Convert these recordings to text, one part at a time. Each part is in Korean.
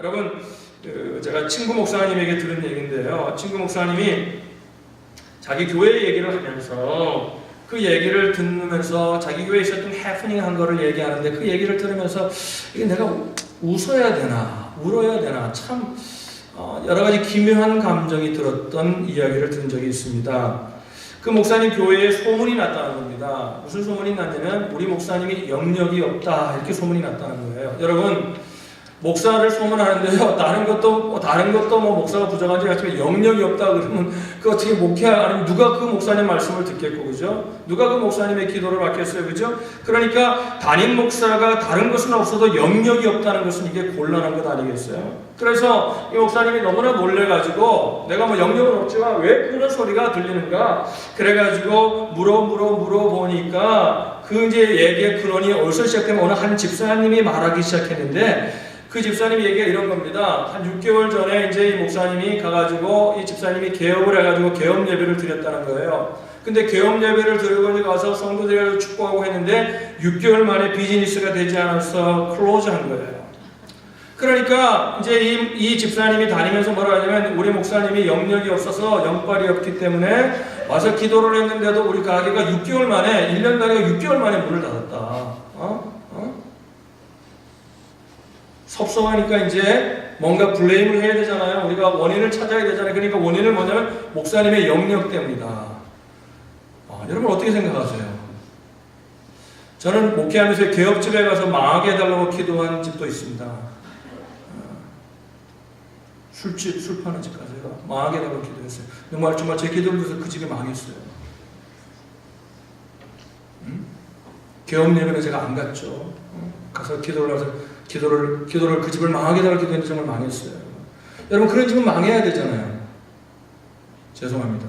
여러분, 제가 친구 목사님에게 들은 얘기인데요. 친구 목사님이 자기 교회 얘기를 하면서 그 얘기를 들으면서 자기 교회에 있었던 해프닝한 거를 얘기하는데 그 얘기를 들으면서 이게 내가 웃어야 되나 울어야 되나 참 여러 가지 기묘한 감정이 들었던 이야기를 들은 적이 있습니다. 그 목사님 교회에 소문이 났다는 겁니다. 무슨 소문이 났냐면 우리 목사님이 영역이 없다 이렇게 소문이 났다는 거예요. 여러분, 목사를 소문하는데요. 다른 것도 뭐 목사가 부정한지 알지만 영역이 없다 그러면 그 어떻게 아니면 누가 그 목사님 말씀을 듣겠고, 그죠? 누가 그 목사님의 기도를 받겠어요, 그죠? 그러니까 담임 목사가 다른 것은 없어도 영역이 없다는 것은 이게 곤란한 것 아니겠어요? 그래서 이 목사님이 너무나 놀래가지고 내가 뭐 영역은 없지만 왜 그런 소리가 들리는가? 그래가지고 물어보니까 그 이제 얘기의 근원이 어디서 시작되면 어느 한 집사님이 말하기 시작했는데 그 집사님 얘기가 이런 겁니다. 한 6개월 전에 이제 이 목사님이 가가지고 이 집사님이 개업을 해가지고 개업 예배를 드렸다는 거예요. 근데 개업 예배를 드리고 가서 성도들을 축복하고 했는데 6개월 만에 비즈니스가 되지 않아서 클로즈한 거예요. 그러니까 이제 이 집사님이 다니면서 뭐라 하냐면 우리 목사님이 영역이 없어서 영빨이 없기 때문에 와서 기도를 했는데도 우리 가게가 6개월 만에 1년 가게가 6개월 만에 문을 닫았다. 섭섭하니까 이제 뭔가 블레임을 해야 되잖아요. 우리가 원인을 찾아야 되잖아요. 그러니까 원인은 뭐냐면 목사님의 영역 때문이다. 여러분 어떻게 생각하세요? 저는 목회하면서 개업집에 가서 망하게 해달라고 기도한 집도 있습니다. 술집, 술 파는 집 가서 망하게 해달라고 기도했어요. 정말 제 기도를 위해서 그 집이 망했어요. 개업 예배는 제가 안 갔죠. 가서 기도를 그 집을 망하게 해달라고 기도했는데 정말 망했어요. 여러분, 그런 집은 망해야 되잖아요. 죄송합니다.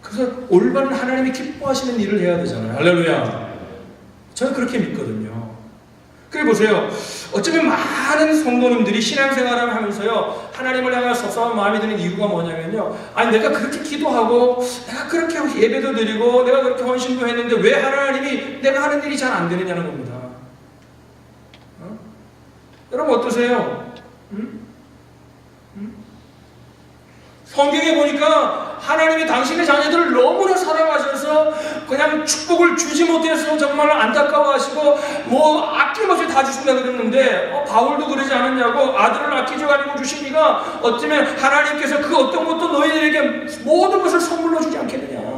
그래서 올바른 하나님이 기뻐하시는 일을 해야 되잖아요. 할렐루야. 저는 그렇게 믿거든요. 그래 보세요. 어쩌면 많은 성도님들이 신앙생활을 하면서요, 하나님을 향해 섭섭한 마음이 드는 이유가 뭐냐면요, 아니 내가 그렇게 기도하고 내가 그렇게 예배도 드리고 내가 그렇게 헌신도 했는데 왜 하나님이 내가 하는 일이 잘 안 되느냐는 겁니다. 여러분 어떠세요? 성경에 보니까 하나님이 당신의 자녀들을 너무나 사랑하셔서 그냥 축복을 주지 못해서 정말 안타까워하시고 뭐 아낌없이 다 주신다 그랬는데 바울도 그러지 않았냐고. 아들을 아끼지 않고 주시니까 어쩌면 하나님께서 그 어떤 것도 너희들에게 모든 것을 선물로 주지 않겠느냐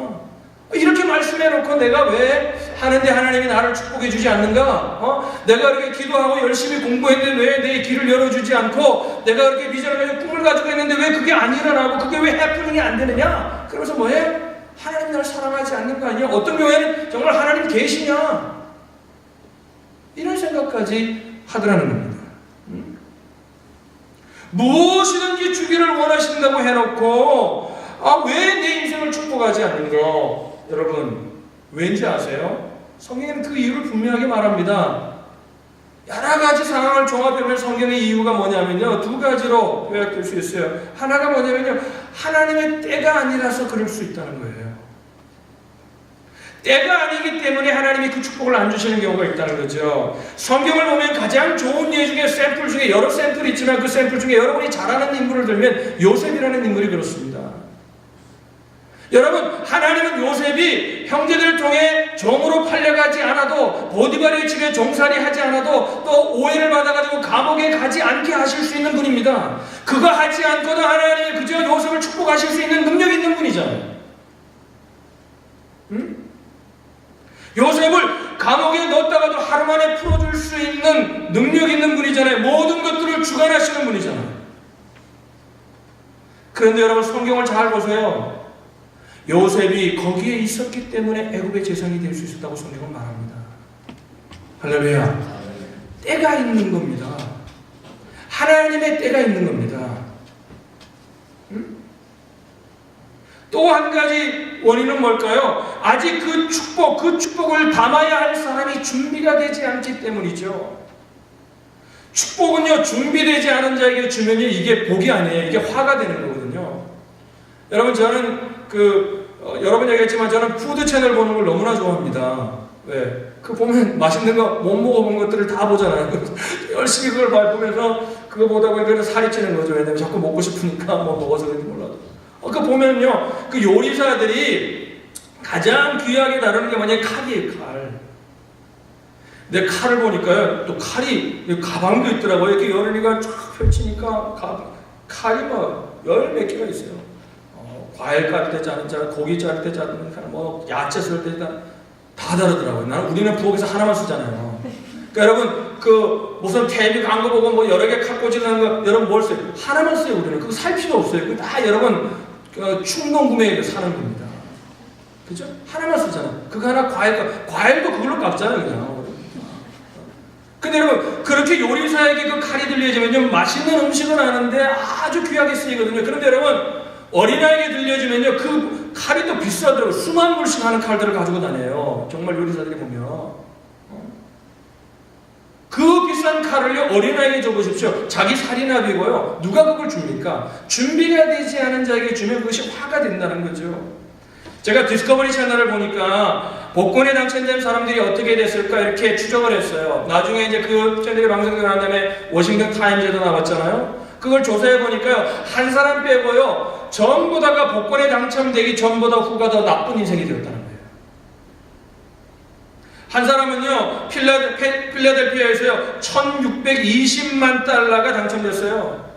이렇게 말씀해놓고 내가 왜 하는데 하나님이 나를 축복해 주지 않는가? 내가 그렇게 기도하고 열심히 공부했는데 왜 내 길을 열어주지 않고 내가 그렇게 비전을 가지고 꿈을 가지고 했는데 왜 그게 안 일어나고 그게 왜 해프닝이 안 되느냐? 그러면서 뭐해? 하나님 나를 사랑하지 않는 거 아니야? 어떤 교회는 정말 하나님 계시냐? 이런 생각까지 하더라는 겁니다. 무엇이든지 주기를 원하신다고 해놓고 왜 내 인생을 축복하지 않는가? 여러분 왠지 아세요? 성경에는 그 이유를 분명하게 말합니다. 여러 가지 상황을 종합해보면 성경의 이유가 뭐냐면요, 두 가지로 요약될 수 있어요. 하나가 뭐냐면요, 하나님의 때가 아니라서 그럴 수 있다는 거예요. 때가 아니기 때문에 하나님이 그 축복을 안 주시는 경우가 있다는 거죠. 성경을 보면 가장 좋은 예 중에 샘플 중에 여러 샘플이 있지만 그 샘플 중에 여러분이 잘 아는 인물을 들면 요셉이라는 인물이 그렇습니다. 여러분, 하나님은 요셉이 형제들을 통해 종으로 팔려가지 않아도 보디발의 집에 종살이 하지 않아도 또 오해를 받아가지고 감옥에 가지 않게 하실 수 있는 분입니다. 그거 하지 않고도 하나님이 그저 요셉을 축복하실 수 있는 능력이 있는 분이잖아요. 요셉을 감옥에 넣었다가도 하루 만에 풀어줄 수 있는 능력 있는 분이잖아요. 모든 것들을 주관하시는 분이잖아요. 그런데 여러분 성경을 잘 보세요. 요셉이 거기에 있었기 때문에 애굽의 재상이 될 수 있었다고 성경은 말합니다. 할렐루야. 때가 있는 겁니다. 하나님의 때가 있는 겁니다. 또 한 가지 원인은 뭘까요? 아직 그 축복을 담아야 할 사람이 준비가 되지 않기 때문이죠. 축복은요, 준비되지 않은 자에게 주면요, 이게 복이 아니에요. 이게 화가 되는 거거든요. 여러분, 저는 여러분 얘기했지만 저는 푸드 채널 보는 걸 너무나 좋아합니다. 왜? 보면 맛있는 거 못 먹어본 것들을 다 보잖아요. 열심히 그걸 보면서 그거 보다 보니까 살이 찌는 거죠. 왜냐면 자꾸 먹고 싶으니까 뭐 먹어서 그런지 몰라도. 그 보면요, 그 요리사들이 가장 귀하게 다루는 게 뭐냐, 칼이에요, 칼. 근데 칼을 보니까요, 또 칼이 가방도 있더라고요. 이렇게 여름이가 쫙 펼치니까 칼이 막 열 몇 개가 있어요. 과일 깔 때 자른 고기 자를 때 자르는 칼, 뭐 야채 썰 때 다 다르더라고요. 우리는 부엌에서 하나만 쓰잖아요. 그러니까 여러분, 그 무슨 TV 광고 보고 뭐 여러 개 칼 꽂이는 거 여러분 뭘 써요? 하나만 써요. 우리는 그거 살 필요 없어요. 그거 다 여러분 충동 구매해서 사는 겁니다. 그죠? 하나만 쓰잖아. 그거 하나 과일도 그걸로 깎잖아요, 그냥. 근데 여러분, 그렇게 요리사에게 그 칼이 들려지면요, 맛있는 음식은 하는데 아주 귀하게 쓰이거든요. 그런데 여러분, 어린아이에게 들려주면요, 그 칼이 또 비싸더라고요. 수만 불씩 하는 칼들을 가지고 다녀요. 정말 요리사들이 보면. 그 비싼 칼을요, 어린아이에게 줘보십시오. 자기 살인합이고요. 누가 그걸 줍니까? 준비가 되지 않은 자에게 주면 그것이 화가 된다는 거죠. 제가 디스커버리 채널을 보니까 복권에 당첨된 사람들이 어떻게 됐을까 이렇게 추정을 했어요. 나중에 이제 그 채널이 방송되고 난 다음에 워싱턴 타임즈에도 나왔잖아요. 그걸 조사해 보니까요, 한 사람 빼고요, 전부 다가 복권에 당첨되기 전보다 후가 더 나쁜 인생이 되었다는 거예요. 한 사람은요, 필라델피아에서요, 1620만 달러가 당첨됐어요.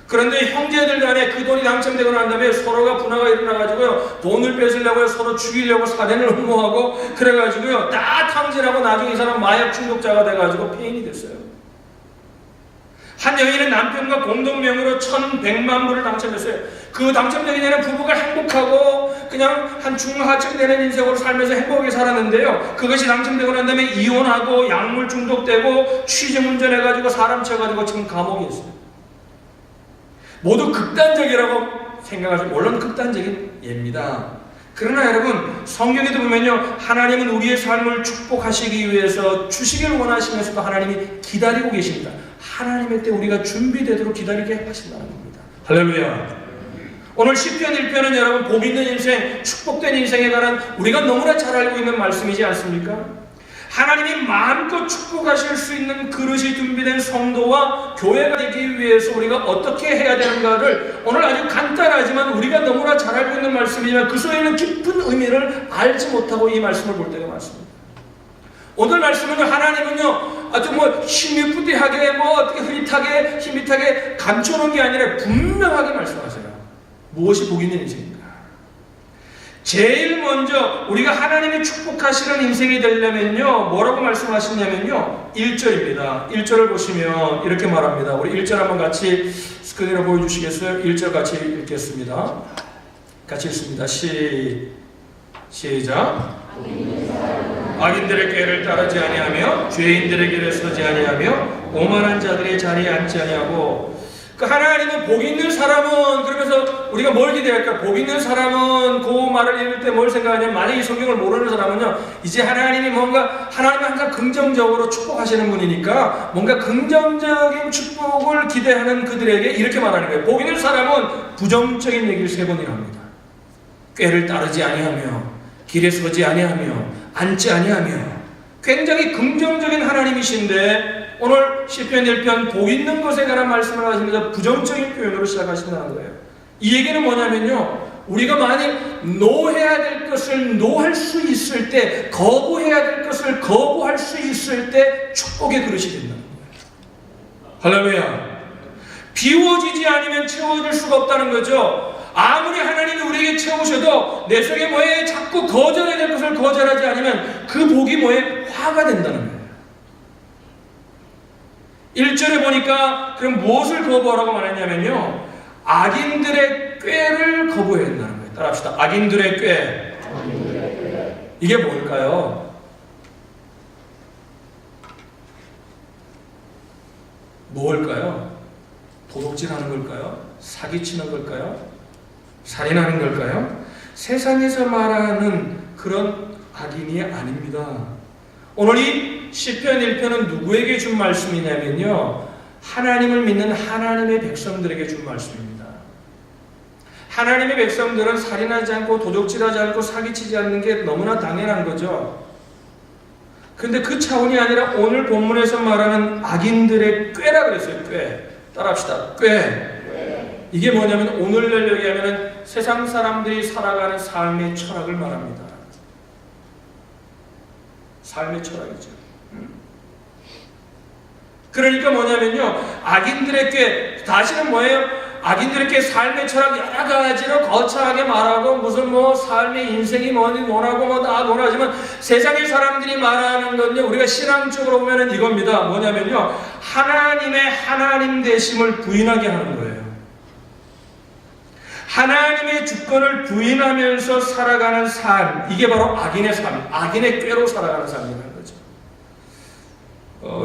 그런데 형제들 간에 그 돈이 당첨되고 난 다음에 서로가 분화가 일어나가지고요, 돈을 뺏으려고 서로 죽이려고 살인을 음모하고 그래가지고요, 다 탕진하고 나중에 이 사람 마약 중독자가 돼가지고 폐인이 됐어요. 한 여인은 남편과 공동명의로 1100만 불을 당첨했어요. 그 당첨되기 전에 부부가 행복하고 그냥 한 중하층 되는 인생으로 살면서 행복하게 살았는데요, 그것이 당첨되고 난 다음에 이혼하고 약물 중독되고 취직운전해가지고 사람 쳐가지고 지금 감옥에 있어요. 모두 극단적이라고 생각하죠. 물론 극단적인 예입니다. 그러나 여러분, 성경에도 보면요, 하나님은 우리의 삶을 축복하시기 위해서 주시길 원하시면서도 하나님이 기다리고 계십니다. 하나님의 때 우리가 준비되도록 기다리게 하신다는 겁니다. 할렐루야. 오늘 시편 1편은 여러분, 복 있는 인생, 축복된 인생에 관한 우리가 너무나 잘 알고 있는 말씀이지 않습니까? 하나님이 마음껏 축복하실 수 있는 그릇이 준비된 성도와 교회가 되기 위해서 우리가 어떻게 해야 되는가를 오늘 아주 간단하지만 우리가 너무나 잘 알고 있는 말씀이지만 그 속에 있는 깊은 의미를 알지 못하고 이 말씀을 볼 때가 많습니다. 오늘 말씀은요, 하나님은요, 아주 뭐 힘이부디하게 뭐 어떻게 흐릿하게 감춰놓은 게 아니라 분명하게 말씀하세요. 무엇이 복 있는 인생입니까? 제일 먼저 우리가 하나님이 축복하시는 인생이 되려면요, 뭐라고 말씀하시냐면요, 1절입니다. 1절을 보시면 이렇게 말합니다. 우리 1절 한번 같이 스크린으로 보여주시겠어요? 1절 같이 읽겠습니다. 같이 읽습니다. 시작. 악인들의 꾀를 따르지 아니하며 죄인들의 길에 서지 아니하며 오만한 자들의 자리에 앉지 아니하고. 그 하나님은 복 있는 사람은, 그러면서 우리가 뭘 기대할까? 복 있는 사람은 그 말을 읽을 때 뭘 생각하냐면, 만약에 이 성경을 모르는 사람은요, 이제 하나님이 하나님은 항상 긍정적으로 축복하시는 분이니까 뭔가 긍정적인 축복을 기대하는 그들에게 이렇게 말하는 거예요. 복 있는 사람은 부정적인 얘기를 3번이나 합니다. 꾀를 따르지 아니하며 길에 서지 아니하며 앉지 아니하며. 굉장히 긍정적인 하나님이신데 오늘 시편 1편 복 있는 것에 관한 말씀을 하시면서 부정적인 표현으로 시작하신다는 거예요. 이 얘기는 뭐냐면요, 우리가 만일 노해야 될 것을 노할 수 있을 때, 거부해야 될 것을 거부할 수 있을 때 축복의 그릇이 된다는 거예요. 할렐루야. 비워지지 않으면 채워질 수가 없다는 거죠. 아무리 하나님이 우리에게 채우셔도 내 속에 뭐에 자꾸 거절해야 될 것을 거절하지 않으면 그 복이 뭐에 화가 된다는 거예요. 1절에 보니까 그럼 무엇을 거부하라고 말했냐면요, 악인들의 꾀를 거부해야 된다는 거예요. 따라합시다. 악인들의 꾀. 이게 뭘까요? 뭘까요? 도둑질하는 걸까요? 사기치는 걸까요? 살인하는 걸까요? 세상에서 말하는 그런 악인이 아닙니다. 오늘 이 시편 1편은 누구에게 준 말씀이냐면요, 하나님을 믿는 하나님의 백성들에게 준 말씀입니다. 하나님의 백성들은 살인하지 않고 도둑질하지 않고 사기치지 않는 게 너무나 당연한 거죠. 그런데 그 차원이 아니라 오늘 본문에서 말하는 악인들의 꾀라 그랬어요. 꾀. 따라합시다. 꽤. 이게 뭐냐면 오늘날 얘기하면 세상 사람들이 살아가는 삶의 철학을 말합니다. 삶의 철학이죠. 그러니까 뭐냐면요, 악인들의 꽤, 다시는 뭐예요? 악인들의 꽤 삶의 철학 여러 가지로 거창하게 말하고 무슨 뭐 삶의 인생이 뭐니 뭐라고 뭐 다 뭐라지만 세상의 사람들이 말하는 건요, 우리가 신앙적으로 보면은 이겁니다. 뭐냐면요, 하나님의 하나님 되심을 부인하게 하는 거예요. 하나님의 주권을 부인하면서 살아가는 삶, 이게 바로 악인의 삶, 악인의 꾀로 살아가는 삶이라는 거죠.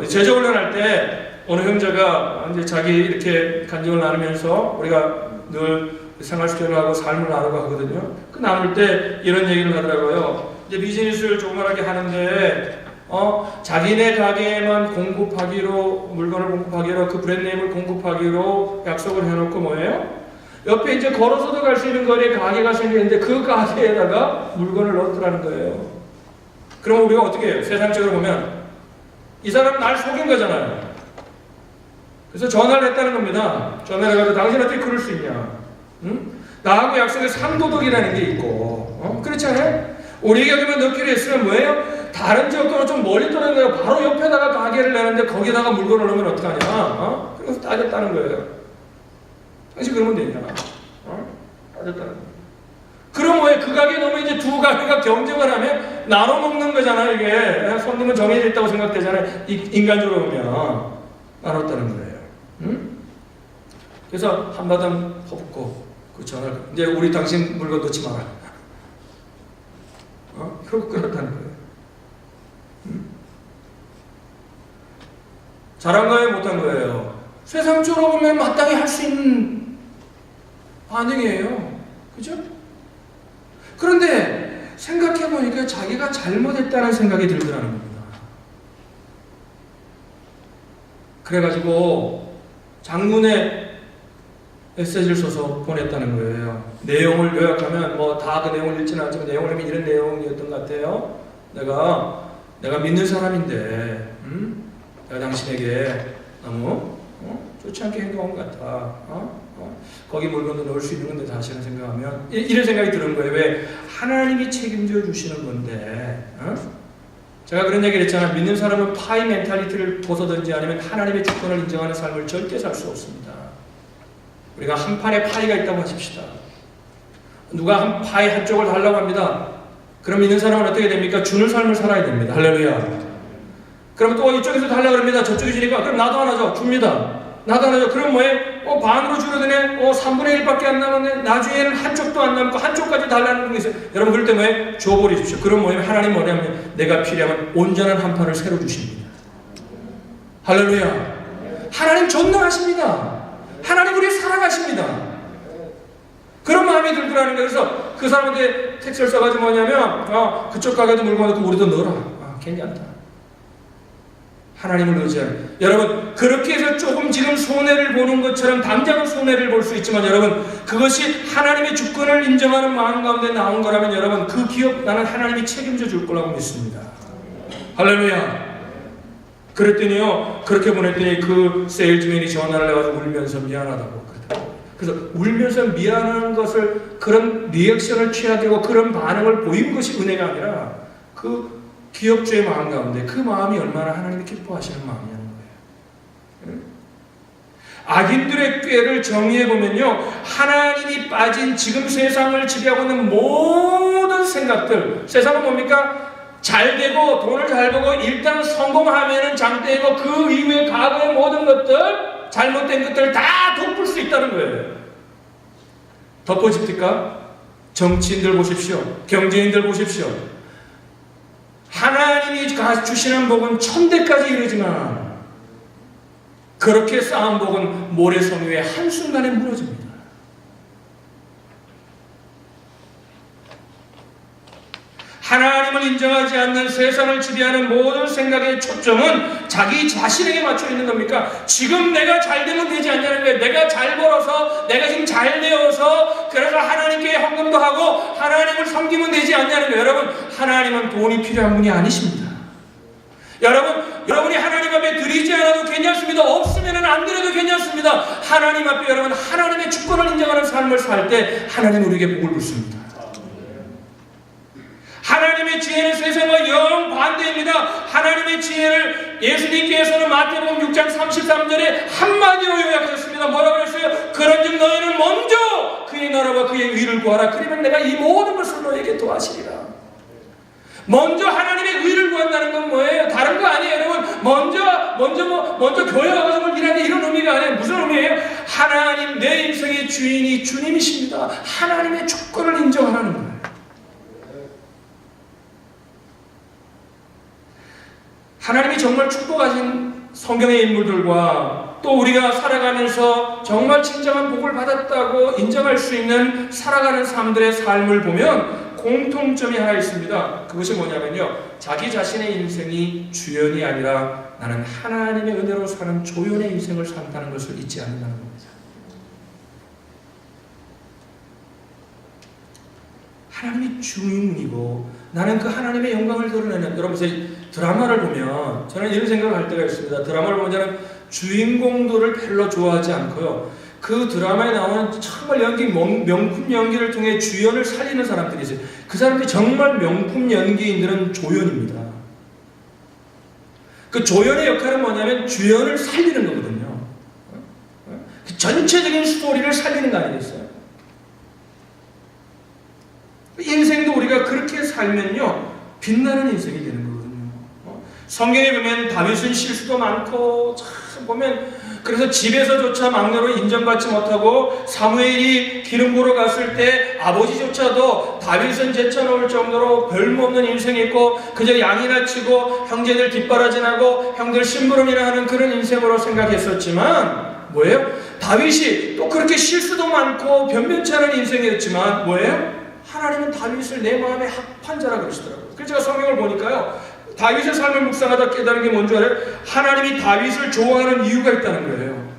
제자 훈련할 때 어느 형제가 이제 자기 이렇게 간증을 나누면서 우리가 늘 생활수련을 하고 삶을 나누고 하거든요. 그 나눌 때 이런 얘기를 하더라고요. 이제 비즈니스를 조그맣게 하는데 자기네 가게에만 공급하기로, 물건을 공급하기로, 그 브랜드네임을 공급하기로 약속을 해놓고 뭐예요? 옆에 이제 걸어서도 갈 수 있는 거리에 가게가 생기는데 그 가게에다가 물건을 넣더라는 거예요. 그럼 우리가 어떻게 해요? 세상적으로 보면 이 사람 날 속인 거잖아요. 그래서 전화를 했다는 겁니다. 전화를 해가지고 당신 어떻게 그럴 수 있냐? 응? 나하고 약속에 상도덕이라는 게 있고, 그렇지 않아요? 우리에게 그러면 넣기로 했으면 뭐예요? 다른 지역과는 좀 멀리 떠는 거예요. 바로 옆에다가 가게를 내는데 거기다가 물건을 넣으면 어떡하냐? 그래서 따졌다는 거예요. 당신 그러면 되냐? 따졌다는 거예요. 그럼 뭐예요? 그 가게 넣으면 이제 두 가게가 경쟁을 하면 나눠 먹는 거잖아요, 이게. 손님은 정해져 있다고 생각되잖아요. 인간적으로 보면. 나눴다는 거예요. 응? 그래서 한바탕 퍼붓고 그 전화를 이제 우리 당신 물건 넣지 마라. 그러고 끊었다는 거예요. 응? 잘한 거예요, 못한 거예요? 세상적으로 보면 마땅히 할 수 있는 반응이에요. 그죠? 그런데 생각해보니까 자기가 잘못했다는 생각이 들더라는 겁니다. 그래가지고 장문에 메시지를 써서 보냈다는 거예요. 내용을 요약하면 뭐 다 그 내용을 읽지는 않지만 내용을 하면 이런 내용이었던 것 같아요. 내가 믿는 사람인데 내가 당신에게 너무 좋지 않게 행동한 것 같아. 거기 물건도 넣을 수 있는 건데 다시는 생각하면 이런 생각이 드는 거예요. 왜? 하나님이 책임져 주시는 건데. 제가 그런 얘기를 했잖아요. 믿는 사람은 파이 멘탈리티를 벗어든지 아니면 하나님의 주권을 인정하는 삶을 절대 살 수 없습니다. 우리가 한 판에 파이가 있다고 하십시다. 누가 한 파이 한쪽을 달라고 합니다. 그럼 믿는 사람은 어떻게 됩니까? 주는 삶을 살아야 됩니다. 할렐루야. 그럼 또 이쪽에서 달라고 합니다. 저쪽이 주니까 그럼 나도 하나 줘. 줍니다. 나도 하나 줘. 그럼 뭐예요? 반으로 줄어드네. 3분의 1밖에 안 남았네. 나중에는 한쪽도 안 남고 한쪽까지 달라는 게 있어요. 여러분 그럴 때 뭐예요? 줘버리십시오. 그럼 뭐예요? 하나님 뭐냐면 내가 필요하면 온전한 한 판을 새로 주십니다. 할렐루야. 하나님 전능하십니다. 하나님 우리 사랑하십니다. 그런 마음이 들더라는 거예요. 그래서 그 사람한테 텍스트를 써가지고 뭐냐면 그쪽 가게도 물건 넣고 우리도 넣어라. 괜찮다. 하나님을 의지하는. 여러분 그렇게 해서 조금 지금 손해를 보는 것처럼 당장은 손해를 볼 수 있지만 여러분 그것이 하나님의 주권을 인정하는 마음 가운데 나온 거라면 여러분 그 기업 나는 하나님이 책임져 줄 거라고 믿습니다. 할렐루야. 그랬더니요 그렇게 보냈더니 그 세일즈맨이 전화를 해가지고 울면서 미안하다고 그러더라고요. 그래서 울면서 미안한 것을 그런 리액션을 취하게 하고 그런 반응을 보인 것이 은혜가 아니라 그 기업주의 마음 가운데 그 마음이 얼마나 하나님이 기뻐하시는 마음이냐는 거예요. 악인들의 꾀를 정의해보면요 하나님이 빠진 지금 세상을 지배하고 있는 모든 생각들, 세상은 뭡니까? 잘 되고 돈을 잘 벌고 일단 성공하면은 장대이고 그 이후에 과거의 모든 것들 잘못된 것들을 다 덮을 수 있다는 거예요. 덮어집니까? 정치인들 보십시오. 경제인들 보십시오. 하나님이 주시는 복은 천대까지 이르지만 그렇게 쌓은 복은 모래성 위에 한순간에 무너집니다. 하나님을 인정하지 않는 세상을 지배하는 모든 생각의 초점은 자기 자신에게 맞춰 있는 겁니까? 지금 내가 잘 되면 되지 않냐는 거예요. 내가 잘 벌어서 내가 지금 잘 되어서 그래서 하나님께 헌금도 하고 하나님을 섬기면 되지 않냐는 거예요. 여러분 하나님은 돈이 필요한 분이 아니십니다. 여러분 여러분이 하나님 앞에 드리지 않아도 괜찮습니다. 없으면 안 드려도 괜찮습니다. 하나님 앞에 여러분 하나님의 주권을 인정하는 삶을 살 때 하나님 우리에게 복을 붓습니다. 하나님의 지혜는 세상과 영 반대입니다. 하나님의 지혜를 예수님께서는 마태복음 6장 33절에 한마디로 요약하셨습니다. 뭐라고 그랬어요? 그런즉 너희는 먼저 그의 나라와 그의 의를 구하라. 그러면 내가 이 모든 것을 너에게 도와주리라. 먼저 하나님의 의를 구한다는 건 뭐예요? 다른 거 아니에요, 여러분. 먼저 교회 와서 뭘 일하는 이런 의미가 아니에요. 무슨 의미예요? 하나님, 내 인생의 주인이 주님이십니다. 하나님의 주권을 인정하라는 거예요. 하나님이 정말 축복하신 성경의 인물들과 또 우리가 살아가면서 정말 진정한 복을 받았다고 인정할 수 있는 살아가는 사람들의 삶을 보면 공통점이 하나 있습니다. 그것이 뭐냐면요, 자기 자신의 인생이 주연이 아니라 나는 하나님의 은혜로 사는 조연의 인생을 산다는 것을 잊지 않는다는 겁니다. 하나님이 주인이고 나는 그 하나님의 영광을 드러내는, 여러분 드라마를 보면 저는 이런 생각을 할 때가 있습니다. 드라마를 보면 저는 주인공들을 별로 좋아하지 않고요, 그 드라마에 나오는 정말 명품 연기를 통해 주연을 살리는 사람들이 있어요. 그 사람들이 정말 명품 연기인들은 조연입니다. 그 조연의 역할은 뭐냐면 주연을 살리는 거거든요. 그 전체적인 스토리를 살리는 거 아니겠어요? 인생도 우리가 그렇게 살면요 빛나는 인생이 되는 거거든요. 성경에 보면 다윗은 실수도 많고 참 보면 그래서 집에서조차 막내로 인정받지 못하고 사무엘이 기름 부으러 갔을 때 아버지조차도 다윗은 제쳐놓을 정도로 별모없는 인생이 있고 그저 양이나 치고 형제들 뒷바라지나고 형들 심부름이나 하는 그런 인생으로 생각했었지만 뭐예요? 다윗이 또 그렇게 실수도 많고 변변치 않은 인생이었지만 뭐예요? 하나님은 다윗을 내 마음의 합판자라 그러시더라고요. 그래서 제가 성경을 보니까요, 다윗의 삶을 묵상하다 깨달은 게 뭔지 알아요? 하나님이 다윗을 좋아하는 이유가 있다는 거예요.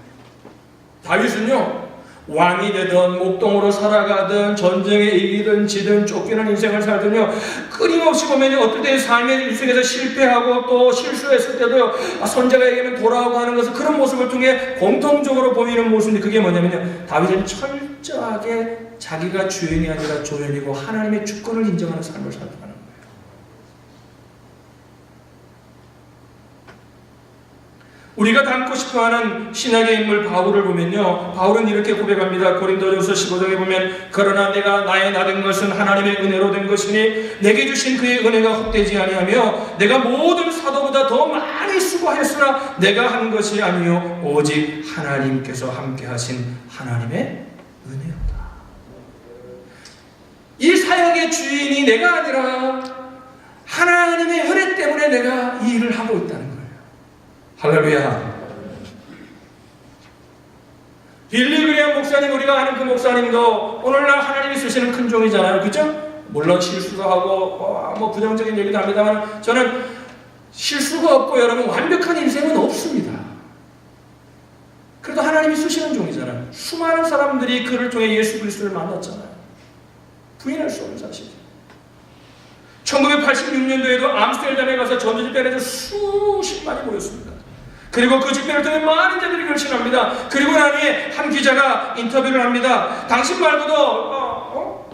다윗은요, 왕이 되든 목동으로 살아가든 전쟁에 이기든 지든 쫓기는 인생을 살든요, 끊임없이 보면 어떨 때 삶의 인생에서 실패하고 또 실수했을 때도 손자에게는 돌아오고 하는 것은 그런 모습을 통해 공통적으로 보이는 모습인데 그게 뭐냐면요, 다윗은 철저하게 자기가 주인이 아니라 조연이고 하나님의 주권을 인정하는 삶을 살아가는 거예요. 우리가 닮고 싶어하는 신약의 인물 바울을 보면요, 바울은 이렇게 고백합니다. 고린도전서 15장에 보면 그러나 내가 나의 나된 것은 하나님의 은혜로 된 것이니 내게 주신 그의 은혜가 헛되지 아니하며 내가 모든 사도보다 더 많이 수고하였으나 내가 한 것이 아니요 오직 하나님께서 함께 하신 하나님의 은혜로다. 이 사역의 주인이 내가 아니라 하나님의 은혜 때문에 내가 이 일을 하고 있다는 거예요. 할렐루야. 빌리 그레이엄 목사님, 우리가 아는 그 목사님도 오늘날 하나님이 쓰시는 큰 종이잖아요. 그렇죠? 물론 실수도 하고 뭐 부정적인 얘기도 합니다만 저는 실수가 없고 여러분 완벽한 인생은 없습니다. 그래도 하나님이 쓰시는 종이잖아요. 수많은 사람들이 그를 통해 예수 그리스도를 만났잖아요. 부인할 수 없는 사실이죠. 1986년도에도 암스테르담에 가서 전도 집회에서 수십만이 모였습니다. 그리고 그 집회를 통해 많은 자들이 결신합니다. 그리고 난 후에 한 기자가 인터뷰를 합니다. 당신 말고도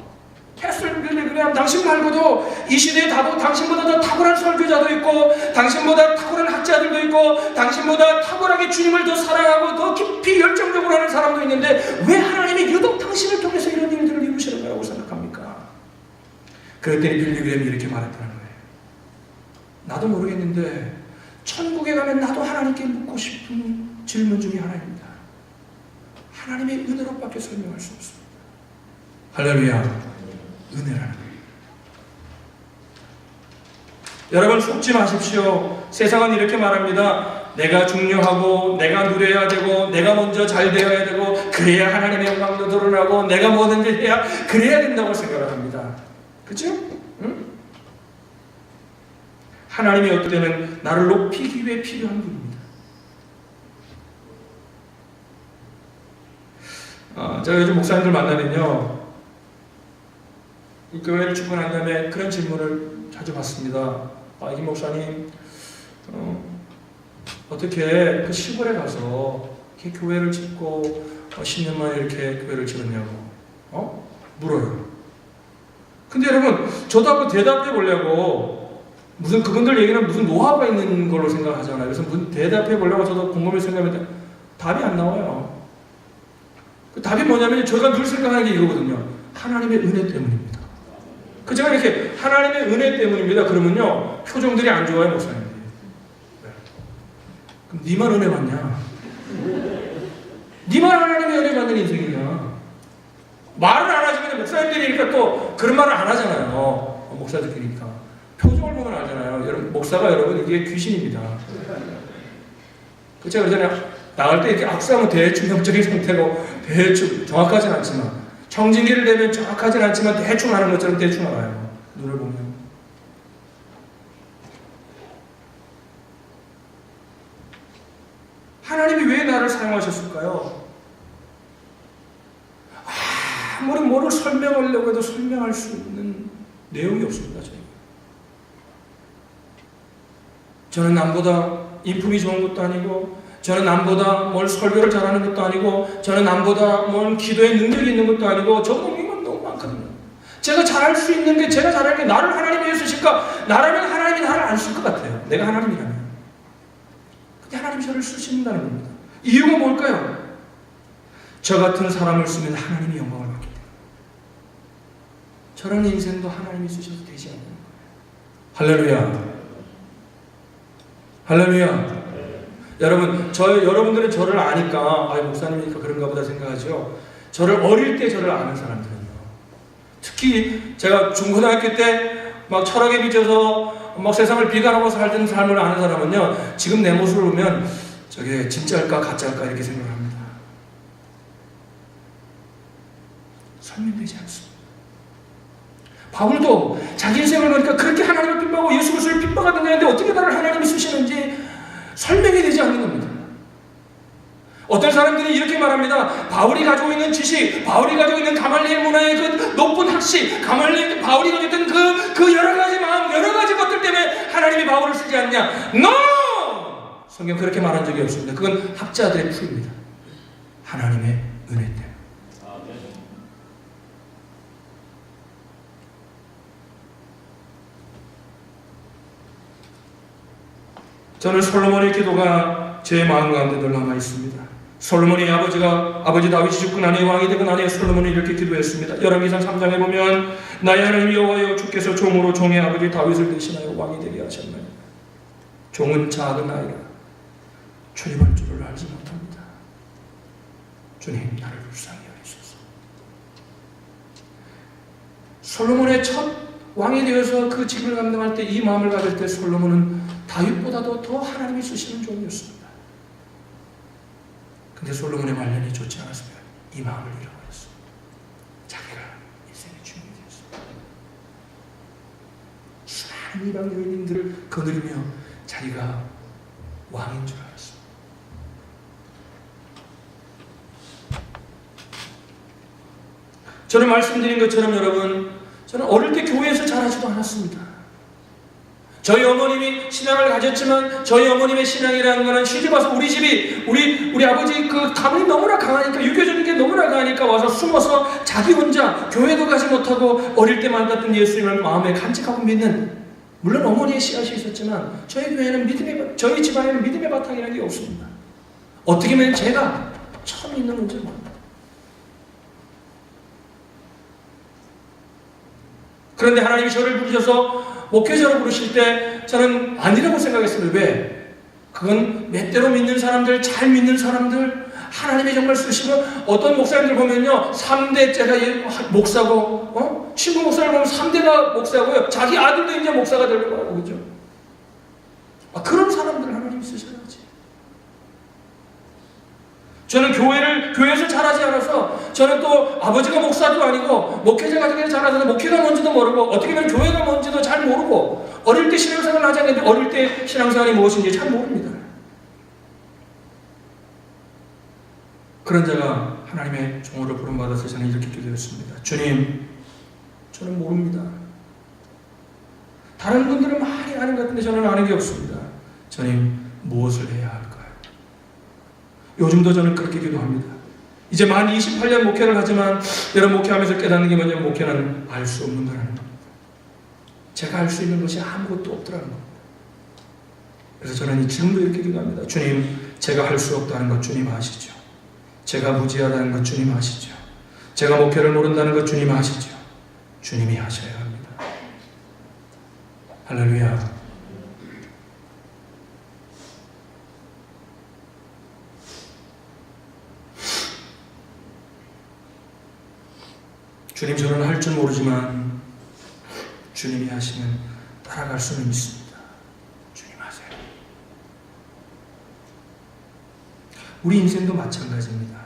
캐슬 빌리 그레이엄 당신 말고도 이 시대에 당신보다 더 탁월한 설교자도 있고 당신보다 탁월한 학자들도 있고 당신보다 탁월하게 주님을 더 사랑하고 더 깊이 열정적으로 하는 사람도 있는데 왜 하나님이 유독 당신을 통해서 이런 일들을 이루시는 거라고 생각합니까? 그랬더니 빌리 그레이엄이 이렇게 말했다는 거예요. 나도 모르겠는데 천국에 가면 나도 하나님께 묻고 싶은 질문 중에 하나입니다. 하나님의 은혜로밖에 설명할 수 없습니다. 할렐루야. 은혜라는 거예요. 여러분 속지 마십시오. 세상은 이렇게 말합니다. 내가 중요하고 내가 누려야 되고 내가 먼저 잘 되어야 되고 그래야 하나님의 영광도 드러나고 내가 뭐든지 해야 그래야 된다고 생각을 합니다. 그렇죠? 응? 하나님이 어떨 때는 나를 높이기 위해 필요한 분입니다. 제가 요즘 목사님들 만나면요, 교회를 출근한 다음에 그런 질문을 자주 받습니다. 이 목사님, 어떻게 그 시골에 가서 이렇게 교회를 짓고 10년 만에 이렇게 교회를 지었냐고 물어요. 근데 여러분, 저도 한번 대답해 보려고, 무슨 그분들 얘기는 무슨 노하우가 있는 걸로 생각하잖아요. 그래서 대답해 보려고 저도 곰곰이 생각했는데 답이 안 나와요. 그 답이 뭐냐면 제가 늘 생각하는 게 이거거든요. 하나님의 은혜 때문입니다. 그 제가 이렇게 하나님의 은혜 때문입니다. 그러면요, 표정들이 안 좋아요, 목사님들이. 그럼 니만 은혜 받냐? 니만 하나님의 은혜 받는 인생이냐? 말을 안 하지만 목사님들이니까 또 그런 말을 안 하잖아요. 목사들끼리니까. 표정을 보면 알잖아요. 여러분, 목사가 여러분 이게 귀신입니다. 그 제가 그러잖아요. 나갈 때 이렇게 악수하면 대충 형적인 상태고 대충 정확하진 않지만 청진기를 대면 정확하진 않지만 대충 하는 것처럼 대충 알아요. 눈을 보면. 하나님이 왜 나를 사용하셨을까요? 아무리 뭐를 설명하려고 해도 설명할 수 있는 내용이 없습니다. 저는 남보다 인품이 좋은 것도 아니고, 저는 남보다 뭘 설교를 잘하는 것도 아니고, 저는 남보다 뭘 기도에 능력이 있는 것도 아니고, 저보다 능력이 너무 많거든요. 제가 잘할 수 있는 게, 제가 잘할 게 나를 하나님이 왜 쓰실까? 나라면 하나님이 나를 안 쓸 것 같아요. 내가 하나님이라면. 근데 하나님이 저를 쓰신다는 겁니다. 이유가 뭘까요? 저 같은 사람을 쓰면 하나님이 영광을 받기 때문에. 저런 인생도 하나님이 쓰셔도 되지 않나요? 할렐루야. 할렐루야. 여러분, 여러분들은 저를 아니까, 목사님이니까 그런가 보다 생각하죠. 저를 어릴 때 저를 아는 사람들은요. 특히 제가 중고등학교 때 막 철학에 비춰서 막 세상을 비관하고 살던 삶을 아는 사람은요, 지금 내 모습을 보면 저게 진짜일까 가짜일까 이렇게 생각합니다. 설명되지 않습니다. 바울도 자기 인생을 보니까 그렇게 하나님을 핍박하고 예수 그리스도를 핍박하던 자인데 어떻게 나를 하나님이 쓰시는지 설명이 되지 않는 겁니다. 어떤 사람들이 이렇게 말합니다. 바울이 가지고 있는 지식, 바울이 가지고 있는 가말리엘 문화의 그 높은 학식, 바울이 가지고 있던 그 여러 가지 마음, 여러 가지 것들 때문에 하나님이 바울을 쓰지 않냐? NO! 성경 그렇게 말한 적이 없습니다. 그건 학자들의 풀입니다. 하나님의 은혜 때문에. 저는 솔로몬의 기도가 제 마음 가운데 늘 남아 있습니다. 솔로몬의 아버지 다윗이 죽고 나니 왕이 되고 나니 솔로몬이 이렇게 기도했습니다. 열왕기상 3장에 보면 나의 하나님 여호와여, 주께서 종으로 종의 아버지 다윗을 대신하여 왕이 되게 하셨나이다. 종은 작은 아이라 출입할 줄을 알지 못합니다. 주님, 나를 불쌍히 여기소서. 솔로몬의 첫 왕이 되어서 그 직을 감당할 때 이 마음을 가질 때 솔로몬은 다윗보다도 더 하나님이 쓰시는 종이었습니다. 근데 솔로몬의 말년이 좋지 않았으면 이 마음을 잃어버렸어요. 자기가 인생의 주인이 되었어요. 수많은 이방 여인들을 거느리며 자기가 왕인 줄 알았어요. 저는 말씀드린 것처럼 여러분, 저는 어릴 때 교회에서 자라지도 않았습니다. 저희 어머님이 신앙을 가졌지만 저희 어머님의 신앙이라는 것은 시집 와서 우리 집이 우리 아버지 그 가문이 너무나 강하니까, 유교적인 게 너무나 강하니까 와서 숨어서 자기 혼자 교회도 가지 못하고 어릴 때 만났던 예수님을 마음에 간직하고 믿는, 물론 어머니의 씨앗이 있었지만 저희 교회는 저희 집안에는 믿음의 바탕이라는 게 없습니다. 어떻게 보면 제가 처음 있는 문제입니다. 그런데 하나님이 저를 부르셔서 목회자로 부르실 때 저는 아니라고 생각했습니다. 왜? 그건 맷대로 믿는 사람들, 잘 믿는 사람들, 하나님이 정말 쓰시면, 어떤 목사님들 보면요, 3대째가 목사고, 친구 목사를 보면 3대가 목사고요, 자기 아들도 이제 목사가 되려고 하고, 그죠? 그런 사람들 하나님이 쓰셔야지. 저는 교회에서 자라지 않아서, 저는 또 아버지가 목사도 아니고 목회자 가정에서 자라서 목회가 뭔지도 모르고 어떻게 보면 교회가 뭔지도 잘 모르고 어릴 때 신앙생활을 하지 않는데 어릴 때 신앙생활이 무엇인지 잘 모릅니다. 그런 자가 하나님의 종으로 부름받아서 저는 이렇게 기도했습니다. 주님, 저는 모릅니다. 다른 분들은 많이 아는 것 같은데 저는 아는 게 없습니다. 주님, 무엇을 해야 할까요? 요즘도 저는 그렇게 기도합니다. 이제 만 28년 목회를 하지만 여러분 목회하면서 깨닫는 게 뭐냐면 목회는 알 수 없는 거라는 겁니다. 제가 할 수 있는 것이 아무것도 없더라는 겁니다. 그래서 저는 지금도 이렇게 기도합니다. 주님, 제가 할 수 없다는 것 주님 아시죠? 제가 무지하다는 것 주님 아시죠? 제가 목회를 모른다는 것 주님 아시죠? 주님이 하셔야 합니다. 할렐루야. 주님, 저는 할 줄 모르지만 주님이 하시면 따라갈 수는 있습니다. 주님 하세요. 우리 인생도 마찬가지입니다.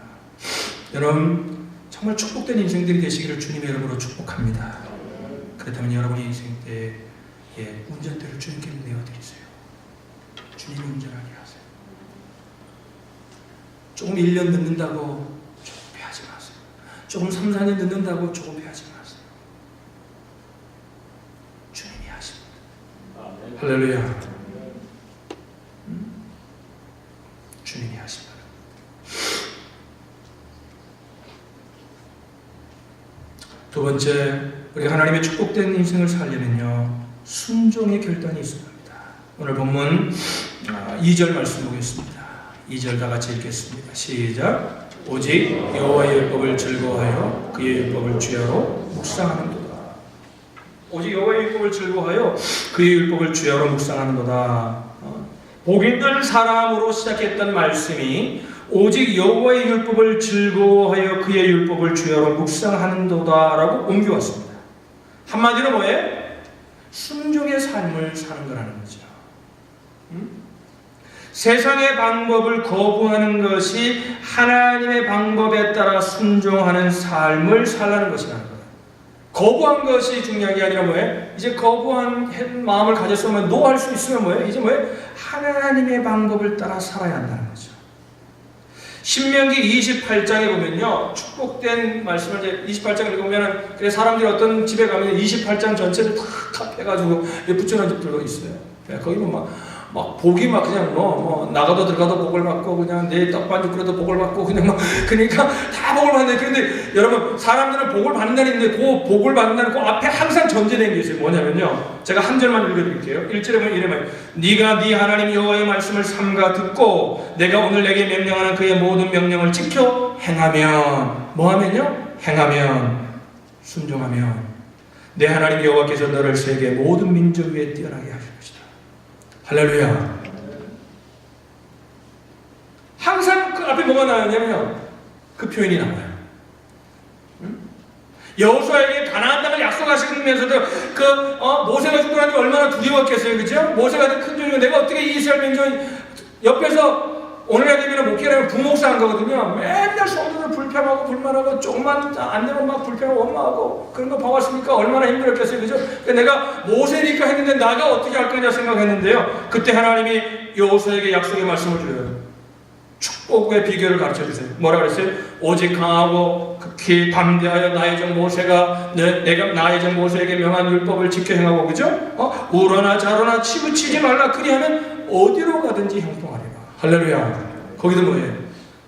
여러분, 정말 축복된 인생들이 되시기를 주님의 이름으로 축복합니다. 그렇다면 여러분의 인생 때에 운전대를 주님께 내어드리세요. 주님이 운전하게 하세요. 조금 1년 늦는다고 조금 패하지 마세요. 조금 3, 4년 늦는다고 조금 패하지 마세요. 주님이 하십니다. 할렐루야. 주님이 하십니다. 두 번째, 우리가 하나님의 축복된 인생을 살려면요, 순종의 결단이 있어야 합니다. 오늘 본문 2절 말씀 보겠습니다. 2절 다 같이 읽겠습니다. 시작. 오직 여호와의 율법을 즐거워하여 그의 율법을 주야로 묵상하는도다. 오직 여호와의 율법을 즐거워하여 그의 율법을 주야로 묵상하는도다. 복 있는 사람으로 시작했던 말씀이 오직 여호와의 율법을 즐거워하여 그의 율법을 주야로 묵상하는도다라고 옮겨왔습니다. 한마디로 뭐예요? 순종의 삶을 사는 거라는 거죠. 세상의 방법을 거부하는 것이 하나님의 방법에 따라 순종하는 삶을 살라는 것이라는 거예요. 거부한 것이 중요한 게 아니라 뭐예요? 이제 거부한 마음을 가졌으면 노할 수 있으면 뭐예요? 이제 뭐예요? 하나님의 방법을 따라 살아야 한다는 거죠. 신명기 28장에 보면요, 축복된 말씀을 이제 28장을 읽으면, 그래 사람들이 어떤 집에 가면 28장 전체를 다 해가지고 붙여놓은 집들도 있어요. 거기 막 복이 막 그냥 나가도 들어가도 복을 받고, 그냥 내 떡반죽 그래도 복을 받고, 그냥 그러니까 다 복을 받는데, 그런데 여러분, 사람들은 복을 받는다는데 그 복을 받는다는 그 앞에 항상 전제된 게 있어요. 뭐냐면요, 제가 한 절만 읽어드릴게요. 1절에 보면 이래 말이에요. 네가 네 하나님 여호와의 말씀을 삼가 듣고 내가 오늘 내게 명령하는 그의 모든 명령을 지켜 행하면, 뭐하면요? 행하면, 순종하면 내 하나님 여호와께서 너를 세계 모든 민족 위에 뛰어나게 하실 것이다. 할렐루야. 항상 그 앞에 뭐가 나오냐면 그 표현이 나와요. 여호수아에게 가나안 땅을 약속하시면서도 모세가 죽고 나니 얼마나 두려웠겠어요, 그죠? 모세가 큰 종이고 내가 어떻게 이스라엘 민족 옆에서 오늘날 되면 목회를 하면 부목사 한 거거든요. 맨날 성도들 불평하고 불만하고 조금만 안 되면 막 불평하고 원망하고 그런 거 봐왔으니까 얼마나 힘들었겠어요, 그죠? 내가 모세니까 했는데 나가 어떻게 할 거냐 생각했는데요. 그때 하나님이 여호수아에게 약속의 말씀을 줘요. 축복의 비결을 가르쳐 주세요. 뭐라 그랬어요? 오직 강하고 극히 담대하여 나의 종 모세가 내가 나의 종 모세에게 명한 율법을 지켜 행하고, 그죠? 우러나 자로나 치우치지 말라. 그리하면 어디로 가든지 형통하리라. 할렐루야. 거기도 뭐예요?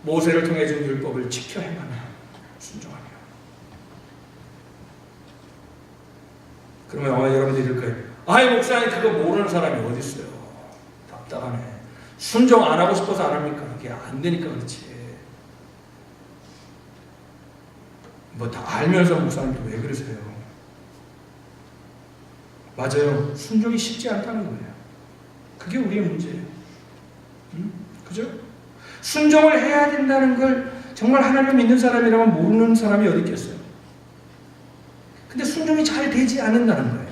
모세를 통해 준 율법을 지켜 행하며 순종하며. 그러면 아마 여러분들이 이럴 거예요. 아이 목사님, 그거 모르는 사람이 어디 있어요? 답답하네. 순종 안 하고 싶어서 안 합니까? 그게 안 되니까 그렇지. 뭐 다 알면서 목사님도 왜 그러세요? 맞아요. 순종이 쉽지 않다는 거예요. 그게 우리의 문제예요. 그죠? 순종을 해야 된다는 걸 정말 하나님을 믿는 사람이라면 모르는 사람이 어디 있겠어요? 근데 순종이 잘 되지 않는다는 거예요.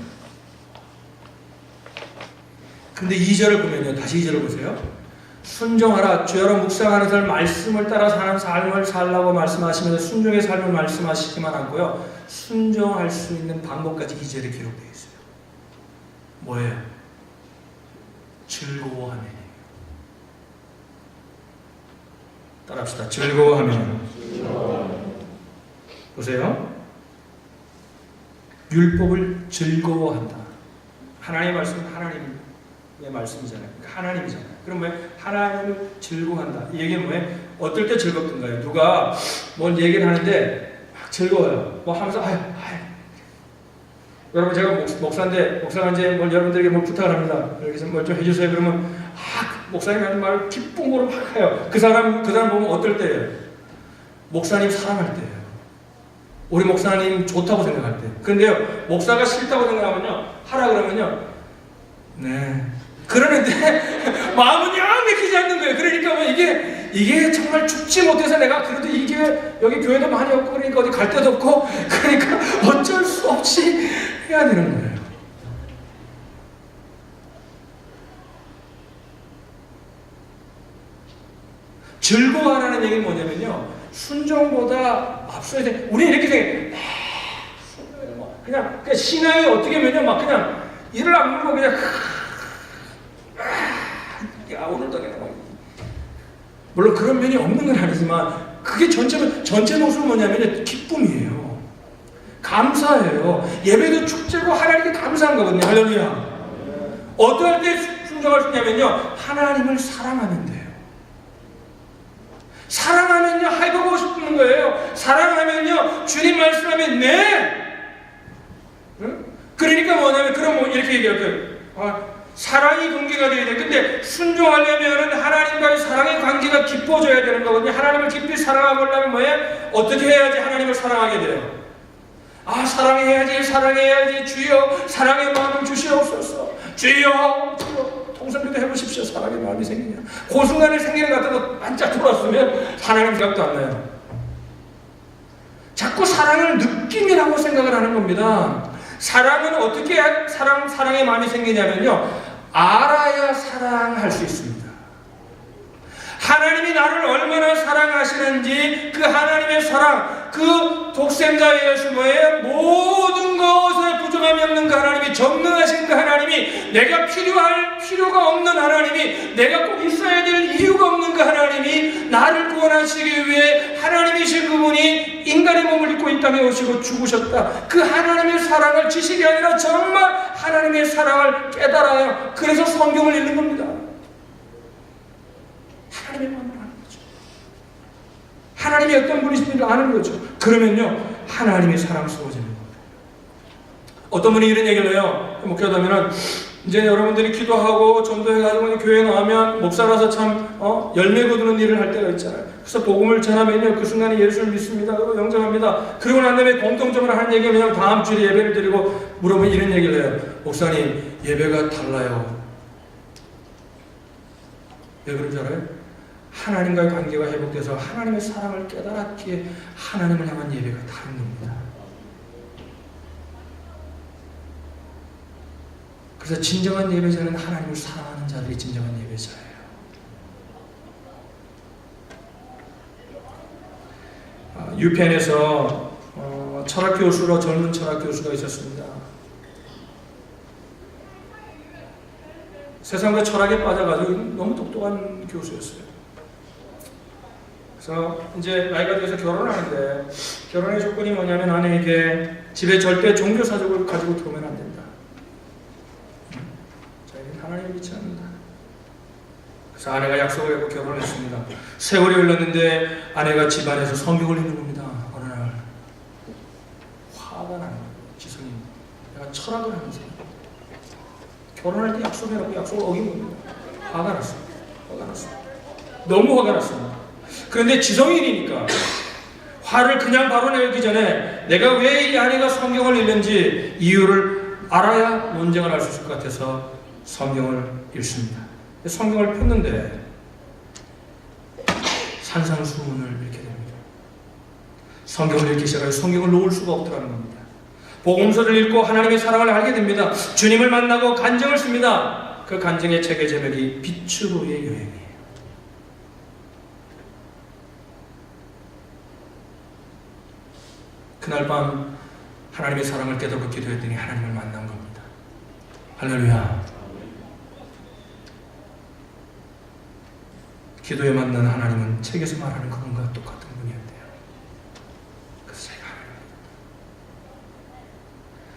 근데 2절을 보면요, 다시 2절을 보세요. 순종하라. 주여로 묵상하는 삶, 말씀을 따라 사는 삶을 살라고 말씀하시면서 순종의 삶을 말씀하시지만 않고요, 순종할 수 있는 방법까지 2절에 기록되어 있어요. 뭐예요? 즐거워하면. 따라합시다. 즐거워하면. 보세요. 율법을 즐거워한다. 하나님의 말씀은 하나님 말씀이잖아요. 그러니까 하나님이잖아요. 그럼 왜 하나님을 즐거워한다. 이 얘기는 뭐예요? 어떨 때 즐겁던가요? 누가 뭔 얘기를 하는데 막 즐거워요. 뭐 하면서 여러분 제가 목사가 이제 여러분들에게 뭘 부탁을 합니다. 여기서 뭘 좀 해주세요. 그러면 목사님이 하는 말을 기쁨으로 막 해요. 그 사람 보면 어떨 때예요? 목사님 사랑할 때예요. 우리 목사님 좋다고 생각할 때. 그런데요, 목사가 싫다고 생각하면요, 하라 그러면요, 네. 그러는데 마음은 영 맥히지 않는 거예요. 그러니까 뭐 이게 정말 죽지 못해서 내가 그래도 이게 여기 교회도 많이 없고 그러니까 어디 갈 데도 없고 그러니까 어쩔 수 없이 해야 되는 거예요. 즐거워하라는 얘기는 뭐냐면요, 순종보다 앞서야 돼. 우리는 이렇게 생각해. 그냥 신앙이 어떻게 하면요, 막 그냥 이를 악물고 그냥 야 오늘도 그냥 물론 그런 면이 없는 건 아니지만 그게 전체 모습은 뭐냐면 기쁨이에요. 감사해요. 예배도 축제고 하나님께 감사한 거거든요. 할렐루야. 어떨 때 순종할 수 있냐면요, 하나님을 사랑하면 돼요. 사랑하면요, 해보고 싶은 거예요. 사랑하면요, 주님 말씀하면 네. 응? 그러니까 뭐냐면 그럼 이렇게 얘기할 거예요. 사랑이 관계가 돼야 돼. 근데 순종하려면 하나님과의 사랑의 관계가 깊어져야 되는 거거든요. 하나님을 깊이 사랑하고 하려면 뭐예요? 어떻게 해야지 하나님을 사랑하게 돼요? 사랑해야지. 주여, 사랑의 마음을 주시옵소서. 주여, 통성기도 해보십시오. 사랑의 마음이 생기냐. 그 순간에 생기는 것 같아도 반짝 돌았으면 하나님 생각도 안 나요. 자꾸 사랑을 느낌이라고 생각을 하는 겁니다. 사랑은 어떻게 사랑의 마음이 생기냐면요, 알아야 사랑할 수 있습니다. 하나님이 나를 얼마나 사랑하시는지 그 하나님의 사랑, 그 독생자 예수 뭐예요? 모든 것에 부족함이 없는 그 하나님이, 전능하신 그 하나님이, 내가 필요할 필요가 없는 하나님이, 내가 꼭 있어야 될 이유가 없는 그 하나님이 나를 구원하시기 위해 하나님이신 그분이 인간의 몸을 입고 이 땅에 오시고 죽으셨다. 그 하나님의 사랑을 지식이 아니라 정말 하나님의 사랑을 깨달아야, 그래서 성경을 읽는 겁니다. 하나님의 마음을 아는 거죠. 하나님이 어떤 분이신지를 아는 거죠. 그러면요, 하나님이 사랑스러워지는 겁니다. 어떤 분이 이런 얘기를 해요. 목회하다면은 이제 여러분들이 기도하고 전도해가지고 교회에 나오면 목사라서 참 열매 거두는 일을 할 때가 있잖아요. 그래서 복음을 전하면요, 그 순간에 예수를 믿습니다. 그리고 영접합니다. 그러고 난 다음에 공통적으로 하는 얘기가 그냥 다음 주에 예배를 드리고 물어보면 이런 얘기를 해요. 목사님, 예배가 달라요. 왜 그런 줄 알아요? 하나님과의 관계가 회복돼서 하나님의 사랑을 깨달았기에 하나님을 향한 예배가 다른 겁니다. 그래서 진정한 예배자는 하나님을 사랑하는 자들이 진정한 예배자예요. 유펜에서 철학 교수로 젊은 철학 교수가 있었습니다. 세상과 철학에 빠져가지고 너무 똑똑한 교수였어요. 그래서 이제 나이가 돼서 결혼을 하는데, 결혼의 조건이 뭐냐면 아내에게 집에 절대 종교사적을 가지고 들어오면 안 된다. 저희는 하나님을 믿지 않는다. 그래서 아내가 약속을 하고 결혼을 했습니다. 세월이 흘렀는데 아내가 집안에서 성경을 읽는 겁니다. 어느 날 화가 나는 거예요. 지성이, 내가 철학을 하면서 결혼할 때 약속해놓고 약속을 어긴 겁니다. 화가 났어요. 너무 화가 났습니다. 그런데 지성인이니까 화를 그냥 바로 내기 전에 내가 왜 이 아내가 성경을 읽는지 이유를 알아야 논쟁을 할 수 있을 것 같아서 성경을 읽습니다. 성경을 폈는데 산상수훈을 읽게 됩니다. 성경을 읽기 시작하여 성경을 놓을 수가 없더라는 겁니다. 복음서를 읽고 하나님의 사랑을 알게 됩니다. 주님을 만나고 간증을 씁니다. 그 간증의 책의 제목이 빛으로의 여행이에요. 그날 밤 하나님의 사랑을 깨닫고 기도했더니 하나님을 만난 겁니다. 할렐루야. 기도에 만난 하나님은 책에서 말하는 그분과 똑같은 분이었대요. 그래서 제가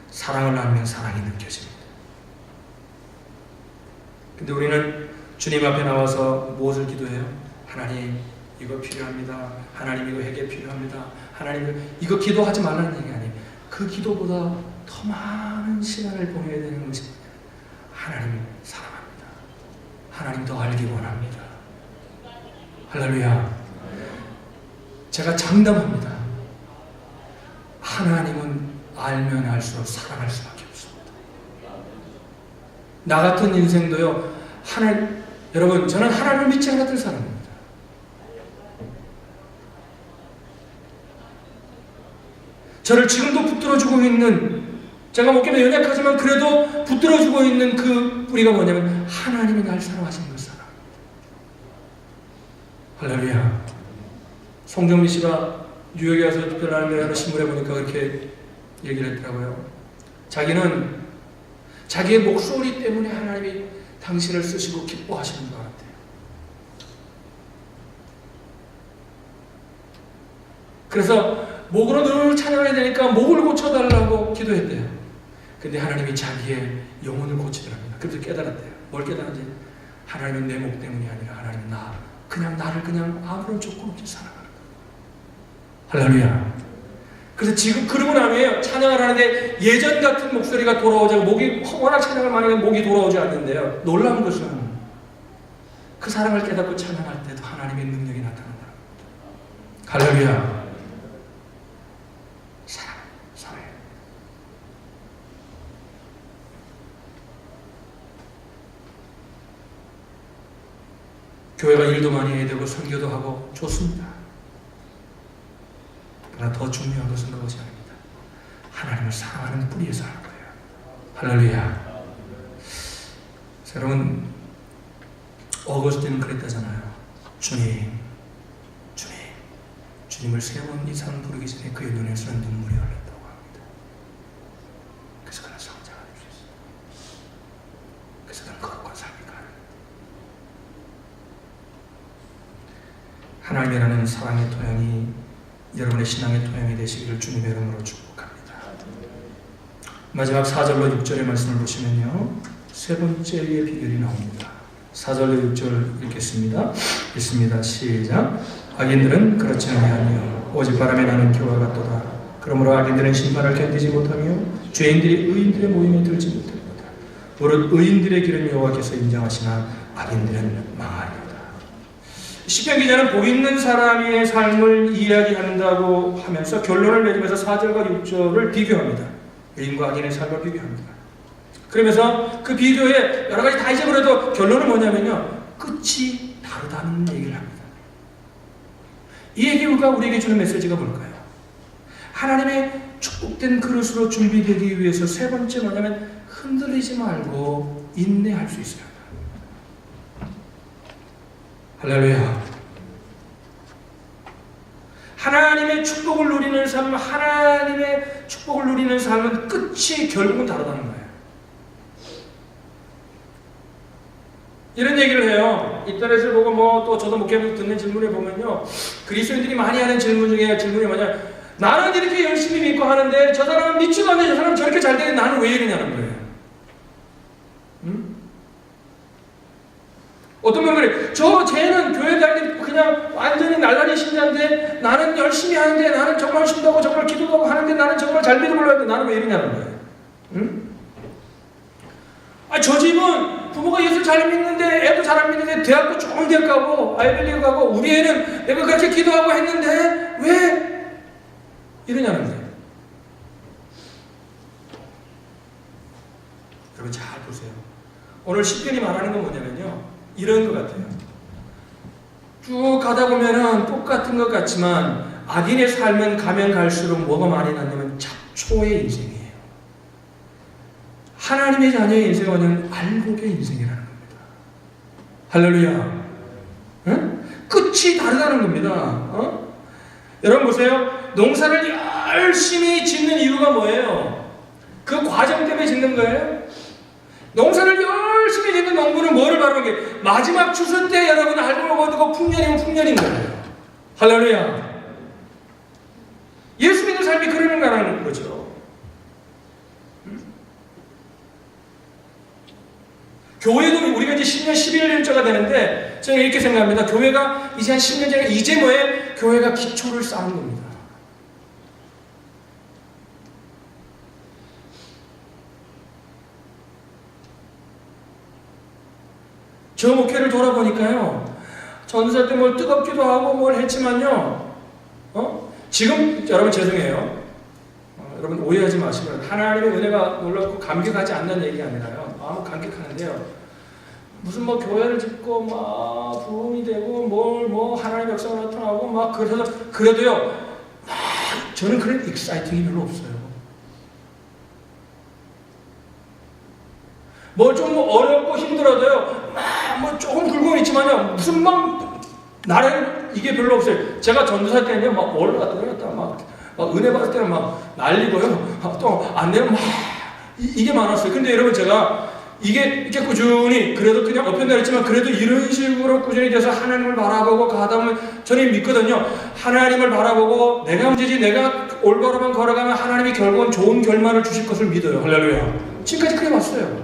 사랑을 나누면 사랑이 느껴집니다. 근데 우리는 주님 앞에 나와서 무엇을 기도해요? 하나님 이거 필요합니다. 하나님 이거 해결 필요합니다. 하나님 이거 기도하지 말라는 얘기 아니에요. 그 기도보다 더 많은 시간을 보내야 되는 것이 하나님 사랑합니다. 하나님 더 알기 원합니다. 할렐루야. 제가 장담합니다. 하나님은 알면 알수록 사랑할 수밖에 없습니다. 나 같은 인생도요. 여러분 저는 하나님을 믿지 않았던 사람입니다. 저를 지금도 붙들어주고 있는, 제가 목회는 연약하지만 그래도 붙들어주고 있는 그 뿌리가 뭐냐면 하나님이 날 사랑하시는 걸 사랑합니다. 할렐루야. 송정민 씨가 뉴욕에 와서 특별한 신문에 보니까 그렇게 얘기를 했더라고요. 자기는 자기의 목소리 때문에 하나님이 당신을 쓰시고 기뻐하시는 것 같아요. 그래서 목으로 늘 찬양해야 되니까 목을 고쳐달라고 기도했대요. 근데 하나님이 자기의 영혼을 고치더랍니다. 그래서 깨달았대요. 뭘 깨달았지? 하나님은 내 목 때문이 아니라 하나님은 나를 그냥 아무런 조건 없이 사랑하는 거예요. 할렐루야. 그래서 지금 그러고 나면 찬양을 하는데 예전 같은 목소리가 돌아오지 않고 목이 워낙 찬양을 많이 하면 목이 돌아오지 않는데요. 놀라운 것은 그 사랑을 깨닫고 찬양할 때도 하나님의 능력이 나타난다. 할렐루야. 사랑. 교회가 일도 많이 해야 되고 선교도 하고 좋습니다. 그러나 더 중요한 것은 그것이 아닙니다. 하나님을 사랑하는 뿌리에서 하는 거예요. 할렐루야. 여러분 어거스틴은 그랬다잖아요. 주님을 3번 이상 부르기 전에 그의 눈에서는 눈물이 흘렀다고 합니다. 그래서 그는 성자가 될 수 있어요. 그래서 그는 거룩한 삶이 가능합니다. 하나님이라는 사랑의 토양이 여러분의 신앙의 토양이 되시기를 주님의 이름으로 축복합니다. 마지막 4절로 6절의 말씀을 보시면요. 세 번째의 비결이 나옵니다. 4절로 6절 읽겠습니다. 읽습니다. 시작. 악인들은 그렇지 아니하며 오직 바람에 나는 교와 같도다. 그러므로 악인들은 심판을 견디지 못하며 죄인들이 의인들의 모임에 들지 못합니다. 무릇 의인들의 길은 여호와께서 인정하시나 악인들은 망하리로다. 시편 기자는 복 있는 사람의 삶을 이야기한다고 하면서 결론을 내리면서 4절과 6절을 비교합니다. 의인과 악인의 삶을 비교합니다. 그러면서 그 비교에 여러 가지 다 잊어버려도 결론은 뭐냐면요. 끝이 다르다는 얘기를 합니다. 이 얘기가 우리에게 주는 메시지가 뭘까요? 하나님의 축복된 그릇으로 준비되기 위해서 세 번째 뭐냐면 흔들리지 말고 인내할 수 있어야 합니다. 할렐루야. 하나님의 축복을 누리는 삶, 하나님의 축복을 누리는 삶은 끝이 결국은 다르다는 거예요. 이런 얘기를 해요. 인터넷을 보고 또 저도 목회하면서 듣는 질문에 보면요. 그리스도인들이 많이 하는 질문이 뭐냐. 나는 이렇게 열심히 믿고 하는데 저 사람은 믿지도 않는데 저 사람은 저렇게 잘 되는데 나는 왜 이러냐는 거예요. 응? 어떤 분은 그래. 쟤는 교회 다닐 때 그냥 완전히 날라리 신자인데 나는 열심히 하는데 나는 정말 신도하고 정말 기도도 하고 하는데 나는 정말 잘 믿음을 하는데 나는 왜 이러냐는 거예요. 응? 저 집은 부모가 예수 잘 믿는데 애도 잘 안 믿는데 대학도 좋은 데 가고 아이빌리그 가고 우리 애는 내가 그렇게 기도하고 했는데 왜 이러냐는 거예요. 여러분 잘 보세요. 오늘 시편이 말하는 건 뭐냐면요. 이런 것 같아요. 쭉 가다 보면은 똑같은 것 같지만 악인의 삶은 가면 갈수록 뭐가 많이 나냐면 잡초의 인생이에요. 하나님의 자녀의 인생은 뭐냐면 알곡의 인생이라는 겁니다. 할렐루야. 응? 끝이 다르다는 겁니다. 여러분 보세요. 농사를 열심히 짓는 이유가 뭐예요? 그 과정 때문에 짓는 거예요? 농사를 열심히 짓는 농부는 뭐를 바라는 게 마지막 추수 때 여러분 알곡을 거두고 풍년이면 풍년인 거예요. 할렐루야. 예수 믿는 삶이 그러는 거라는 거죠. 교회도 우리가 이제 10년, 11년째가 되는데 저는 이렇게 생각합니다. 교회가 이제 한 10년 전에 이제 뭐에 교회가 기초를 쌓은 겁니다. 저 목회를 돌아보니까요. 전도사 때 뭘 뜨겁기도 하고 뭘 했지만요. 지금 여러분 죄송해요. 여러분 오해하지 마시고요. 하나님의 은혜가 놀랍고 감격하지 않는 얘기가 아니라요. 너무 감격하는데요. 무슨 뭐 교회를 짓고 막 부흥이 되고 뭐 하나님의 역사가 나타나고 막 그래서 그래도요. 막 저는 그런 익사이팅이 별로 없어요. 뭐 좀 어렵고 힘들어도요. 뭐 조금 굴곡은 있지만요. 무슨 막 나를 이게 별로 없어요. 제가 전도사 때는요. 막 올라갔다 내렸다 막 은혜 받을 때는 막 날리고요. 또 안 되면 막 이게 많았어요. 근데 여러분 제가 이게 이렇게 꾸준히 그래도 그냥 어편다했지만 그래도 이런 식으로 꾸준히 돼서 하나님을 바라보고 가다 보면 저는 믿거든요. 하나님을 바라보고 내가 문제지 내가 올바로만 걸어가면 하나님이 결국은 좋은 결말을 주실 것을 믿어요. 할렐루야. 지금까지 그래 왔어요.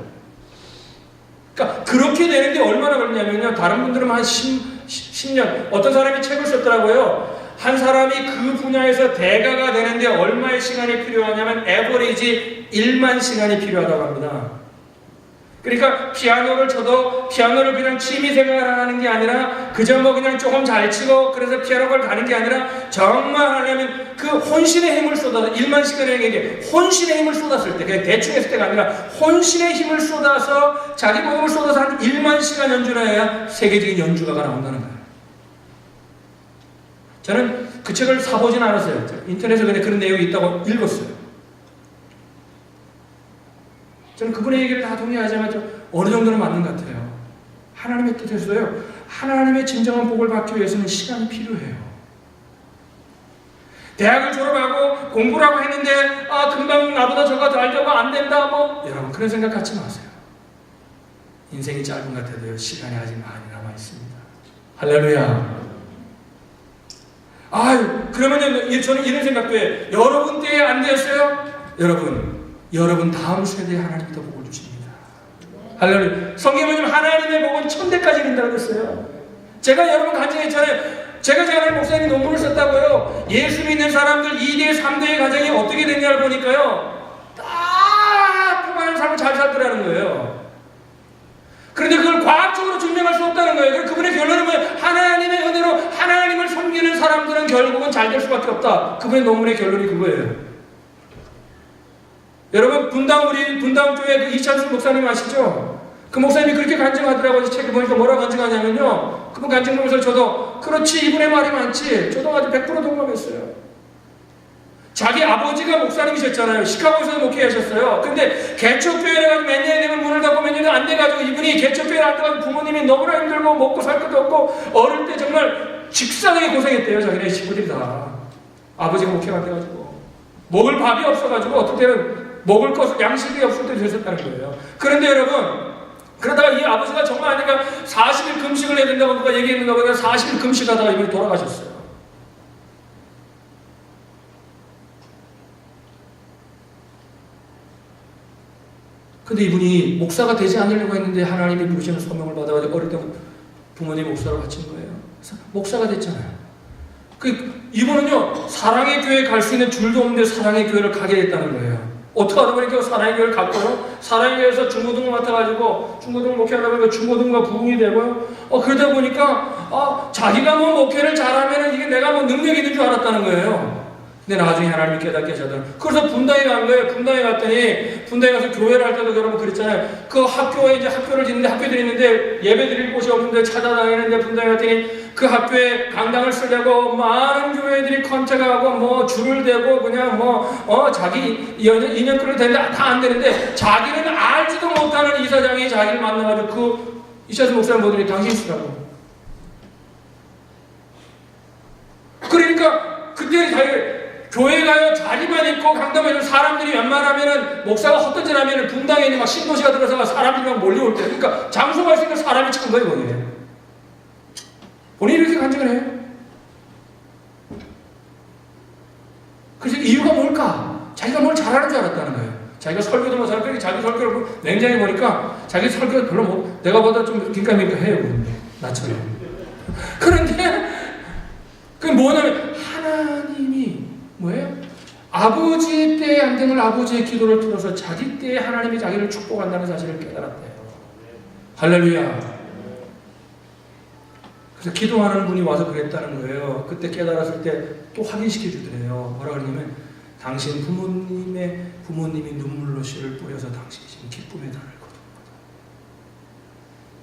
그러니까 그렇게 되는데 얼마나 걸리냐면요. 다른 분들은 한 10년 어떤 사람이 책을 썼더라고요. 한 사람이 그 분야에서 대가가 되는데 얼마의 시간이 필요하냐면 에버리지 1만 시간이 필요하다고 합니다. 그러니까 피아노를 쳐도 피아노를 그냥 취미생활을 하는 게 아니라 그저 뭐 그냥 조금 잘 치고 그래서 피아노를 가는 게 아니라 정말 하려면 그 혼신의 힘을 쏟아서 1만 시간이라는 게 혼신의 힘을 쏟았을 때 그냥 대충 했을 때가 아니라 혼신의 힘을 쏟아서 자기 몸을 쏟아서 한 1만 시간 연주를 해야 세계적인 연주가가 나온다는 거예요. 저는 그 책을 사보진 않았어요. 인터넷에 그냥 그런 내용이 있다고 읽었어요. 저는 그분의 얘기를 다 동의하지만 어느 정도는 맞는 것 같아요. 하나님의 뜻에서요. 하나님의 진정한 복을 받기 위해서는 시간이 필요해요. 대학을 졸업하고 공부를 하고 했는데 금방 나보다 저가 더 알려고 안 된다 뭐 여러분 그런 생각 갖지 마세요. 인생이 짧은 것 같아도요. 시간이 아직 많이 남아 있습니다. 할렐루야. 그러면 저는 이런 생각도 해요. 여러분 때에 안 되었어요? 여러분 다음 세대에 하나님이 더 복을 주십니다. 할렐루야. 성경은 하나님의 복은 천대까지 이른다고 했어요. 제가 여러분 간증했잖아요. 제가 작은 목사님이 논문을 썼다고요. 예수 믿는 사람들 2대, 3대의 가정이 어떻게 됐냐를 보니까요. 다 평안한 삶을 잘 살더라는 거예요. 그런데 그걸 과학적으로 증명할 수 없다는 거예요. 그분의 결론은 뭐예요? 하나님의 은혜로 하나님을 섬기는 사람들은 결국은 잘 될 수밖에 없다. 그분의 논문의 결론이 그거예요. 여러분 분당교회 그 이찬수 목사님 아시죠? 그 목사님이 그렇게 간증하더라고요. 책을 보니까 뭐라고 간증하냐면요. 그분 간증 보면서 저도 그렇지 이분의 말이 많지. 저도 아주 100% 동감했어요. 자기 아버지가 목사님이셨잖아요. 시카고에서 목회하셨어요. 근데 개척교회를 가지고 몇 년이 되면 문을 닫고 몇 년이 안 돼가지고 이분이 개척교회를 안 돼가지고 부모님이 너무나 힘들고 먹고 살 것도 없고 어릴 때 정말 직사하게 고생했대요. 자기네 친구들이 다. 아버지가 목회가 안 돼가지고. 먹을 밥이 없어가지고 어떤 때는 먹을 것을 양식이 없을 때도 있었다는 거예요. 그런데 여러분 그러다가 이 아버지가 정말 아니까 40일 금식을 해야 된다고 누가 얘기했는가 보니까 40일 금식하다가 이분이 돌아가셨어요. 근데 이분이 목사가 되지 않으려고 했는데 하나님이 부르시는 소명을 받아가지고 어릴 때 부모님 목사로 바친 거예요. 그래서 목사가 됐잖아요. 이분은요 사랑의 교회에 갈 수 있는 줄도 없는데 사랑의 교회를 가게 됐다는 거예요. 어떻게 하다 보니까 사랑의 교회를 갔고요. 사랑의 교회에서 중고등을 맡아가지고 중고등 목회하다 보니까 중고등과 부흥이 되고요. 그러다 보니까 자기가 뭐 목회를 잘하면 이게 내가 뭐 능력이 있는 줄 알았다는 거예요. 근데 나중에 하나님이 깨닫게 하셨더라고요. 그래서 분당에 간 거예요. 분당에 갔더니 분당에 가서 교회를 할 때도 여러분 그랬잖아요. 그 학교에 이제 학교를 짓는데 학교들이 있는데 예배 드릴 곳이 없는데 찾아다니는데 분당에 갔더니 그 학교에 강당을 쓰려고 많은 교회들이 컨택하고 뭐 줄을 대고 그냥 자기 인연끌을 대는데 다 안 되는데 자기는 알지도 못하는 이사장이 자기를 만나가지고 그 이찬수 목사님 보더니 당신 쓰라고. 그러니까 그때는 자기 교회가요 자리만 있고 강당만 있고 사람들이 웬만하면은 목사가 헛되질 하면은 분당에 있는 막 신도시가 들어서 사람들이 막 몰려올 때 그러니까 장소가 있으니까 사람이 찬 거예요 거기에. 본인이 이렇게 간증을 해요. 그래서 이유가 뭘까? 자기가 뭘 잘하는 줄 알았다는 거예요. 자기가 설교도 못하는 거 자기 설교를 냉장히 보니까 자기 설교 별로 못, 내가 보다 좀 긴가민가 해요. 나처럼. 그런데 그게 뭐냐면 하나님이 뭐예요? 아버지 때의 안 되는 아버지의 기도를 들어서 자기 때에 하나님이 자기를 축복한다는 사실을 깨달았대요. 할렐루야. 그래서 기도하는 분이 와서 그랬다는 거예요. 그때 깨달았을 때 또 확인시켜 주더래요. 뭐라 그러냐면 당신 부모님이 눈물로 씨를 뿌려서 당신이 지금 기쁨의 단을 거둡니다.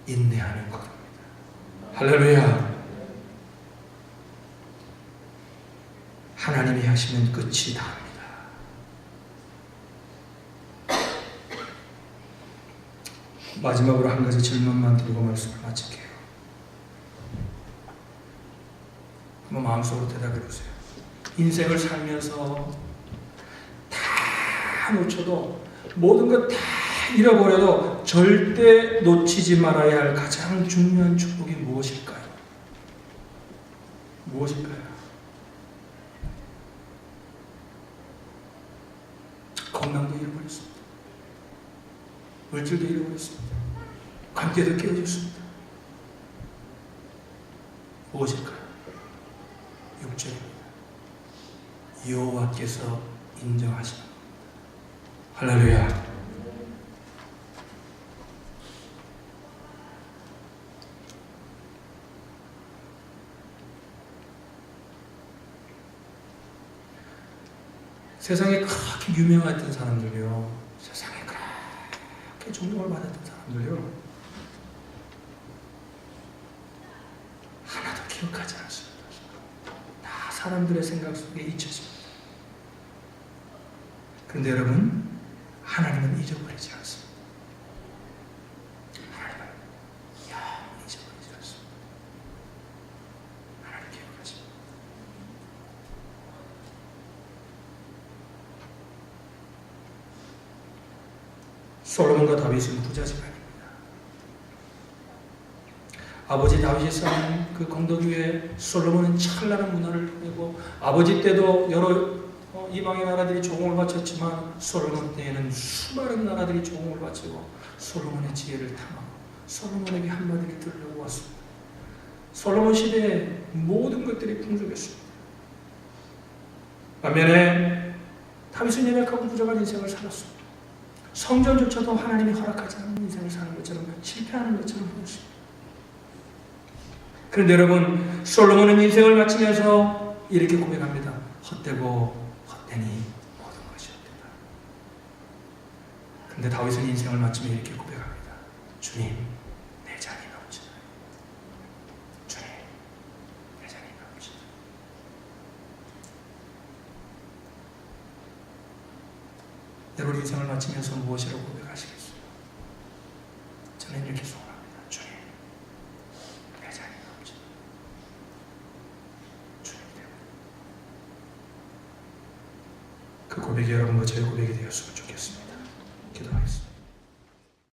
인내하는 거듭니다. 할렐루야. 하나님이 하시면 끝이 다합니다. 마지막으로 한 가지 질문만 드리고 말씀을 마칠게요. 한번 마음속으로 대답해 보세요. 인생을 살면서 다 놓쳐도 모든 것 다 잃어버려도 절대 놓치지 말아야 할 가장 중요한 축복이 무엇일까요? 무엇일까요? 건강도 잃어버렸습니다. 물질도 잃어버렸습니다. 관계도 깨어졌습니다. 무엇일까요? 육체입니다. 여호와께서 인정하시는 겁니다. 할렐루야. 세상에 그렇게 유명했던 사람들요, 세상에 그렇게 존경을 받았던 사람들요, 하나도 기억하지 않습니다. 다 사람들의 생각 속에 잊혀집니다. 그런데 여러분, 하나님은 잊어버리지 않습니다. 하나님은 영원히 잊어버리지 않습니다. 하나님 기억하십니다. 솔로몬과 다윗은 부자지간입니다. 아버지 다윗이 쌓은 그 건덕 위에 솔로몬은 찬란한 문화를 보내고, 아버지 때도 여러 이방의 나라들이 조공을 바쳤지만 솔로몬 때에는 수많은 나라들이 조공을 바치고 솔로몬의 지혜를 탐하고 솔로몬에게 한마디를 들으려고 왔습니다. 솔로몬 시대에 모든 것들이 풍족했습니다. 반면에 다윗은 연약하고 부족한 인생을 살았습니다. 성전조차도 하나님이 허락하지 않는 인생을 사는 것처럼, 실패하는 것처럼 보였습니다. 그런데 여러분, 솔로몬은 인생을 마치면서 이렇게 고백합니다. 헛되고 헛되니 모든 것이 헛되다. 그런데 다윗은 인생을 마치며 이렇게 고백합니다. 주님, 내 잔이 넘치다. 주님, 내 잔이 넘치다. 여러분, 인생을 마치면서 무엇이라고 고백하시겠어요? 저는 이렇게 소원합니다. 주님, 내 잔이 넘치다. 주님 때문에. 그 고백이 여러분과 저의 고백이 되었으면 좋겠습니다. 기도하겠습니다.